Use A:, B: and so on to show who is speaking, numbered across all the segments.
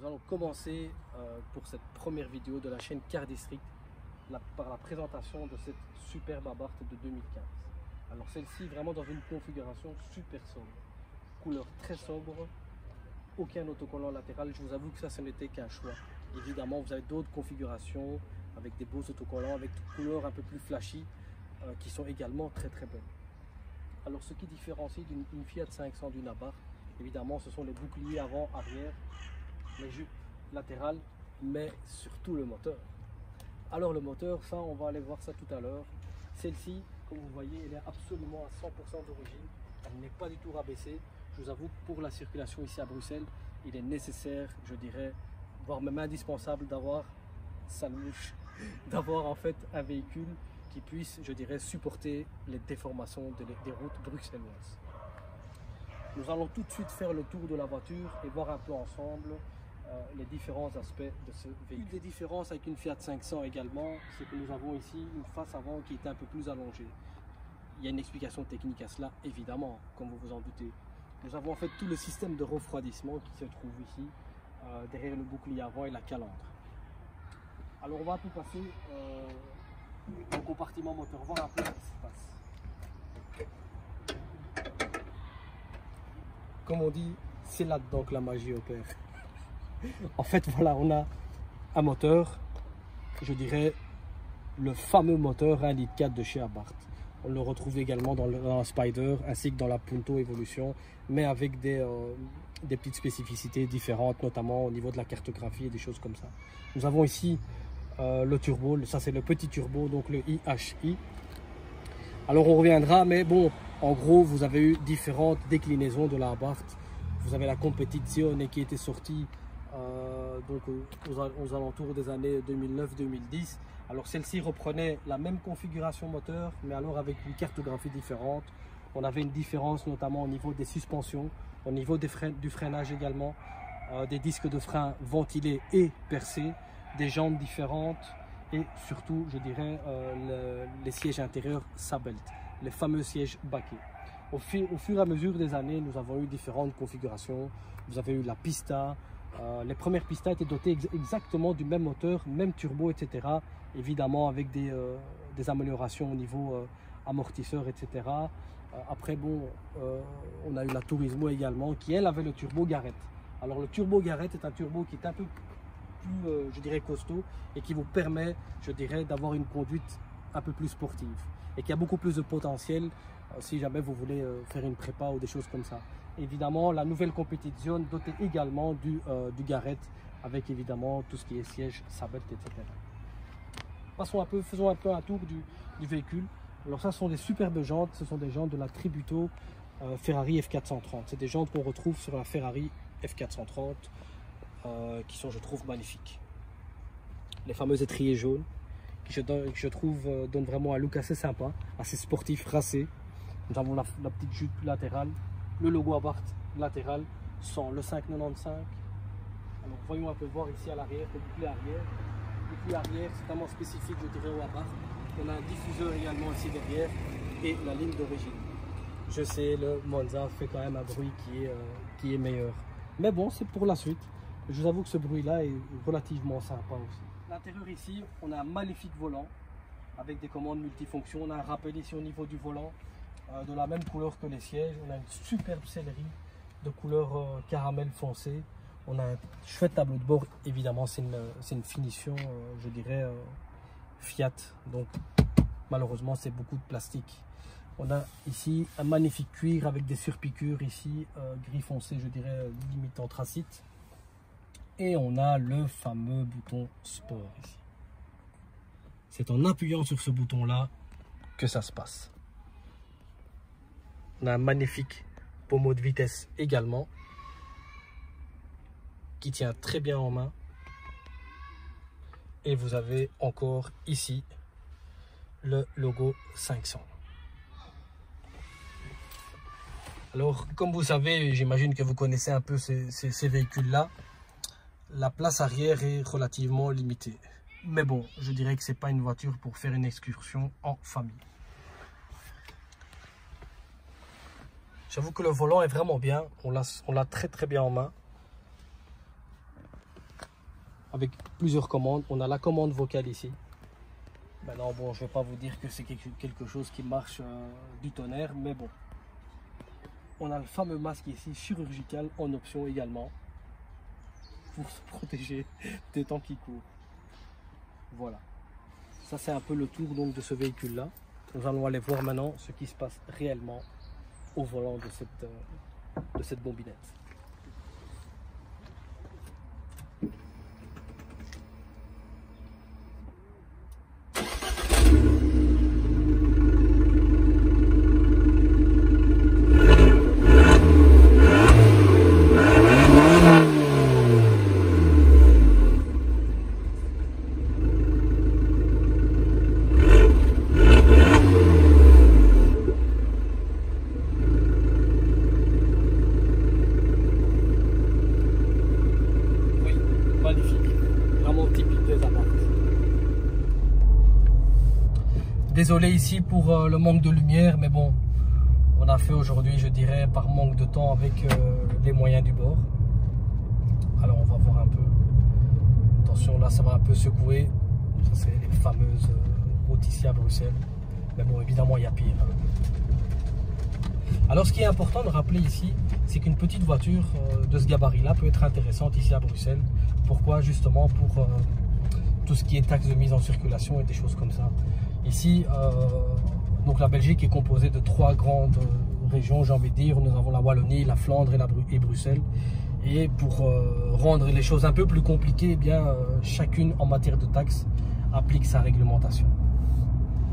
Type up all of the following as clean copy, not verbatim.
A: nous allons commencer pour cette première vidéo de la chaîne Car District par la présentation de cette superbe Abarth de 2015. Alors celle-ci vraiment dans une configuration super sobre, couleur très sobre, aucun autocollant latéral. Je vous avoue que ça, ce n'était qu'un choix. Évidemment, vous avez d'autres configurations avec des beaux autocollants, avec des couleurs un peu plus flashy, qui sont également très très belles. Alors ce qui différencie d'une Fiat 500 d'une Abarth, évidemment, ce sont les boucliers avant, arrière, les jupes latérales, mais surtout le moteur. Alors le moteur, ça on va aller voir ça tout à l'heure. Celle-ci, comme vous voyez, elle est absolument à 100% d'origine, elle n'est pas du tout rabaissée. Je vous avoue que pour la circulation ici à Bruxelles, il est nécessaire, je dirais, voire même indispensable d'avoir d'avoir en fait un véhicule qui puisse, je dirais, supporter les déformations des routes bruxelloises. Nous allons tout de suite faire le tour de la voiture et voir un peu ensemble les différents aspects de ce véhicule. Une des différences avec une Fiat 500 également, c'est que nous avons ici une face avant qui est un peu plus allongée. Il y a une explication technique à cela, évidemment, comme vous vous en doutez. Nous avons en fait tout le système de refroidissement qui se trouve ici, derrière le bouclier avant et la calandre. Alors on va un peu passer au compartiment moteur, voir un peu ce qui se passe. Comme on dit, c'est là-dedans que la magie opère. En fait, voilà, on a un moteur, je dirais, le fameux moteur 1,4 litre de chez Abarth. On le retrouve également dans la Spider ainsi que dans la Punto Evolution, mais avec des petites spécificités différentes, notamment au niveau de la cartographie et des choses comme ça. Nous avons ici le turbo, ça c'est le petit turbo, donc le IHI. Alors on reviendra, mais bon, en gros, vous avez eu différentes déclinaisons de la Abarth. Vous avez la Competizione qui était sortie donc aux alentours des années 2009-2010. Alors celle-ci reprenait la même configuration moteur, mais alors avec une cartographie différente. On avait une différence notamment au niveau des suspensions, au niveau du freinage également, des disques de frein ventilés et percés, des jantes différentes et surtout, je dirais, les sièges intérieurs Sabelt, les fameux sièges baquets. Au fur et à mesure des années, nous avons eu différentes configurations. Vous avez eu la Pista. Les premières Pista étaient dotées exactement du même moteur, même turbo, etc. Évidemment avec des améliorations au niveau amortisseur, etc. Après, bon, on a eu la Turismo également, qui elle avait le turbo Garrett. Alors le turbo Garrett est un turbo qui est un peu plus, je dirais, costaud et qui vous permet, je dirais, d'avoir une conduite un peu plus sportive et qui a beaucoup plus de potentiel si jamais vous voulez faire une prépa ou des choses comme ça. Évidemment, la nouvelle Competizione dotée également du Garrett avec évidemment tout ce qui est siège Sabelt, etc. Faisons un peu un tour du véhicule. Alors ça, ce sont des superbes jantes, ce sont des jantes de la Tributo Ferrari F430. C'est des jantes qu'on retrouve sur la Ferrari F430 qui sont, je trouve, magnifiques. Les fameux étriers jaunes qui, je trouve, donnent vraiment un look assez sympa, assez sportif, racé. Nous avons la petite jupe latérale, le logo Abarth latéral, sans le 595. Alors voyons un peu voir ici à l'arrière, le bouclier arrière. Le bouclier arrière, c'est vraiment spécifique, je dirais, au Abarth. On a un diffuseur également ici derrière et la ligne d'origine. Je sais, le Monza fait quand même un bruit qui est meilleur. Mais bon, c'est pour la suite. Je vous avoue que ce bruit-là est relativement sympa aussi. À l'intérieur ici, on a un magnifique volant avec des commandes multifonctions. On a un rappel ici au niveau du volant de la même couleur que les sièges. On a une superbe sellerie de couleur caramel foncé. On a un chouette tableau de bord. Évidemment, c'est une finition, je dirais, Fiat. Donc, malheureusement, c'est beaucoup de plastique. On a ici un magnifique cuir avec des surpiqûres ici, gris foncé, je dirais, limite anthracite. Et on a le fameux bouton sport ici. C'est en appuyant sur ce bouton-là que ça se passe. On a un magnifique pommeau de vitesse également, qui tient très bien en main. Et vous avez encore ici le logo 500. Alors, comme vous savez, j'imagine que vous connaissez un peu ces véhicules-là, la place arrière est relativement limitée. Mais bon, je dirais que ce n'est pas une voiture pour faire une excursion en famille. J'avoue que le volant est vraiment bien, on l'a très bien en main. avec plusieurs commandes. On a la commande vocale ici. Maintenant, bon, je ne vais pas vous dire que c'est quelque chose qui marche du tonnerre, mais bon. On a le fameux masque ici, chirurgical, en option également, pour se protéger des temps qui courent. Voilà. Ça, c'est un peu le tour donc de ce véhicule-là. Nous allons aller voir maintenant ce qui se passe réellement au volant de cette bombinette. Désolé ici pour le manque de lumière, mais bon, on a fait aujourd'hui, je dirais, par manque de temps avec les moyens du bord. Alors on va voir un peu. Attention, là ça va un peu secouer. Ça c'est les fameuses routes ici à Bruxelles. Mais bon, évidemment il y a pire. Alors ce qui est important de rappeler ici, c'est qu'une petite voiture de ce gabarit-là peut être intéressante ici à Bruxelles. Pourquoi? Justement pour tout ce qui est taxe de mise en circulation et des choses comme ça. Ici, donc la Belgique est composée de 3 grandes régions, j'ai envie de dire. Nous avons la Wallonie, la Flandre et Bruxelles. Et pour rendre les choses un peu plus compliquées, eh bien, chacune en matière de taxes applique sa réglementation.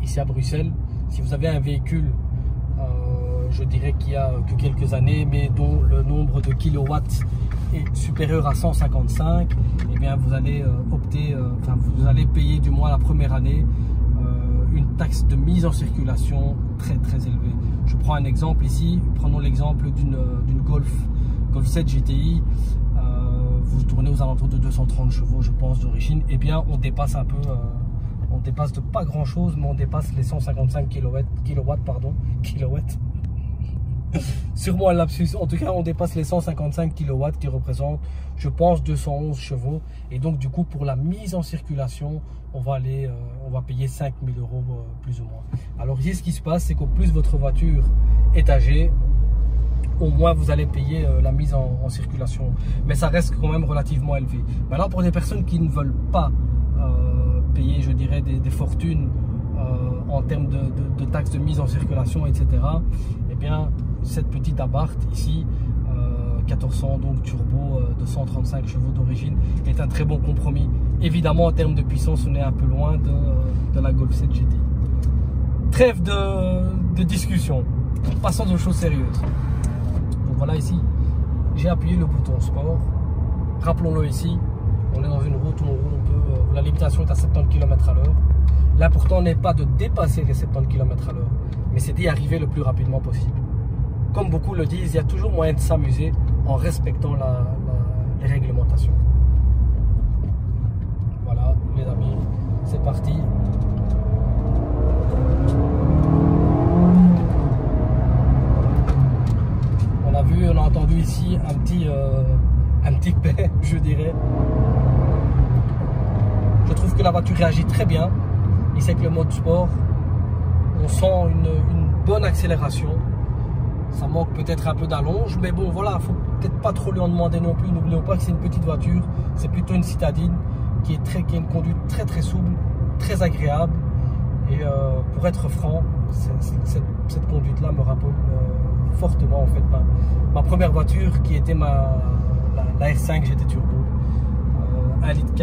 A: Ici à Bruxelles, si vous avez un véhicule, je dirais qu'il y a que quelques années, mais dont le nombre de kilowatts est supérieur à 155, eh bien vous allez vous allez payer du moins la première année une taxe de mise en circulation très élevée. Je prends un exemple ici, prenons l'exemple d'une Golf 7 GTI, vous tournez aux alentours de 230 chevaux je pense d'origine, et bien on dépasse un peu, on dépasse de pas grand chose, mais on dépasse les 155 kilowatts. Sûrement un lapsus, en tout cas on dépasse les 155 kW qui représentent je pense 211 chevaux, et donc du coup pour la mise en circulation on va payer 5 000 € plus ou moins. Alors ici ce qui se passe, c'est qu'au plus votre voiture est âgée, au moins vous allez payer la mise en circulation, mais ça reste quand même relativement élevé. Maintenant pour des personnes qui ne veulent pas payer, je dirais, des fortunes en termes de taxes de mise en circulation, etc., eh bien cette petite Abarth ici, 1400 donc turbo de 135 chevaux d'origine, est un très bon compromis. Évidemment en termes de puissance on est un peu loin de la Golf 7 GT. Trêve de discussion, passons aux choses sérieuses. Donc voilà, ici j'ai appuyé le bouton sport. Rappelons-le, ici on est dans une route où la limitation est à 70 km à l'heure. L'important n'est pas de dépasser les 70 km à l'heure, mais c'est d'y arriver le plus rapidement possible. Comme beaucoup le disent, il y a toujours moyen de s'amuser en respectant les réglementations. Voilà les amis, c'est parti. On a vu, on a entendu ici un petit paix, je dirais. Je trouve que la voiture réagit très bien. Ici avec le mode sport, on sent une bonne accélération. Ça manque peut-être un peu d'allonge, mais bon voilà, faut peut-être pas trop lui en demander non plus. N'oublions pas que c'est une petite voiture, c'est plutôt une citadine qui a une conduite très souple, très agréable. Et pour être franc, cette conduite-là me rappelle fortement en fait ma première voiture qui était la R5 GT Turbo, 1,4 litre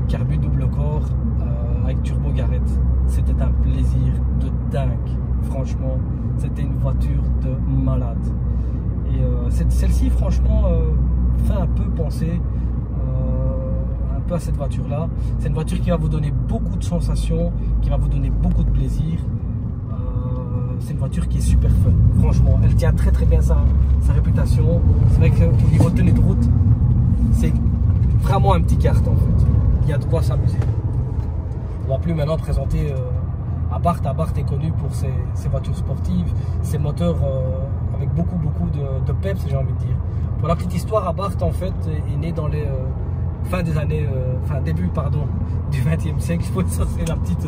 A: carbu double corps avec turbo Garrett. C'était un plaisir de dingue, franchement, c'était une voiture de malade. Et celle-ci franchement fait un peu penser un peu à cette voiture là. C'est une voiture qui va vous donner beaucoup de sensations, qui va vous donner beaucoup de plaisir. C'est une voiture qui est super fun, franchement, elle tient très bien sa réputation. C'est vrai qu'au niveau de tenue de route, c'est vraiment un petit kart en fait, il y a de quoi s'amuser. On va plus maintenant présenter Abarth. Abarth est connu pour ses voitures sportives, ses moteurs avec beaucoup de peps, j'ai envie de dire. Pour la petite histoire, Abarth en fait est né dans fin des années, début pardon, du XXe siècle. Ça c'est la petite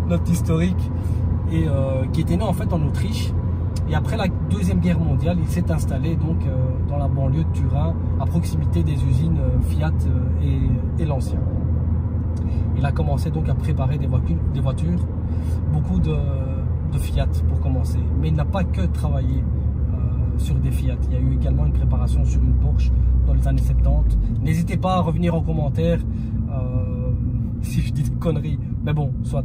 A: note historique, et qui était né en fait en Autriche. Et après la Deuxième Guerre mondiale, il s'est installé donc dans la banlieue de Turin, à proximité des usines Fiat et Lancia. Il a commencé donc à préparer des voitures, beaucoup de Fiat pour commencer. Mais il n'a pas que travaillé sur des Fiat. Il y a eu également une préparation sur une Porsche dans les années 70. N'hésitez pas à revenir en commentaire si je dis des conneries. Mais bon, soit.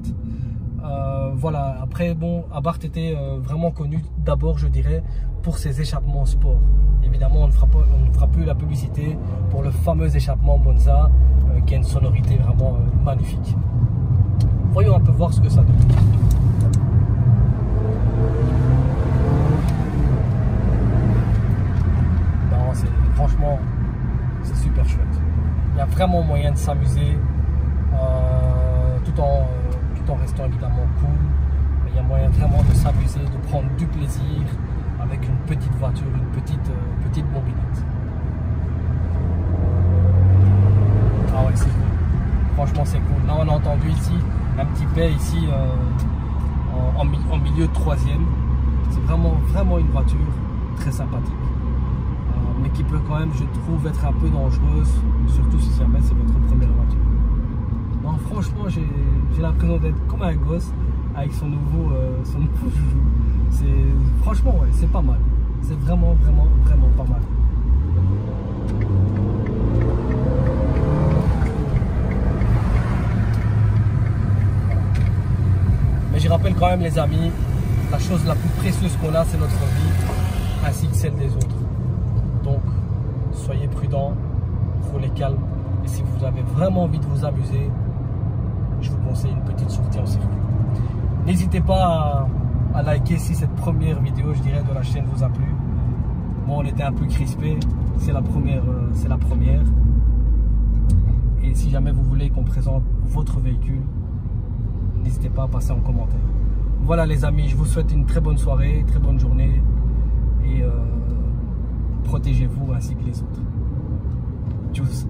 A: Voilà, après bon, Abarth était vraiment connu d'abord, je dirais, pour ses échappements sport. Évidemment, on ne fera plus la publicité pour le fameux échappement Monza, qui a une sonorité vraiment magnifique. Voyons un peu voir ce que ça donne. Non, franchement, c'est super chouette. Il y a vraiment moyen de s'amuser tout en restant évidemment cool. Il y a moyen vraiment de s'amuser, de prendre du plaisir avec une petite voiture, une petite bobinette. Ah ouais, c'est cool. Franchement, c'est cool. Là, on a entendu ici un petit paix ici en milieu de troisième. C'est vraiment une voiture très sympathique, mais qui peut quand même, je trouve, être un peu dangereuse, surtout si jamais c'est votre première voiture. Non, franchement, j'ai l'impression d'être comme un gosse avec son nouveau joujou. Franchement, ouais, c'est pas mal. C'est vraiment pas mal. Mais je rappelle quand même, les amis, la chose la plus précieuse qu'on a, c'est notre vie, ainsi que celle des autres. Donc, soyez prudents, roulez calme. Et si vous avez vraiment envie de vous amuser, je vous conseille une petite sortie en circuit. N'hésitez pas à liker si cette première vidéo, je dirais, de la chaîne vous a plu. Bon, on était un peu crispés, c'est la première. Et si jamais vous voulez qu'on présente votre véhicule, n'hésitez pas à passer en commentaire. Voilà les amis, je vous souhaite une très bonne soirée, très bonne journée, et protégez-vous ainsi que les autres. Tchuss.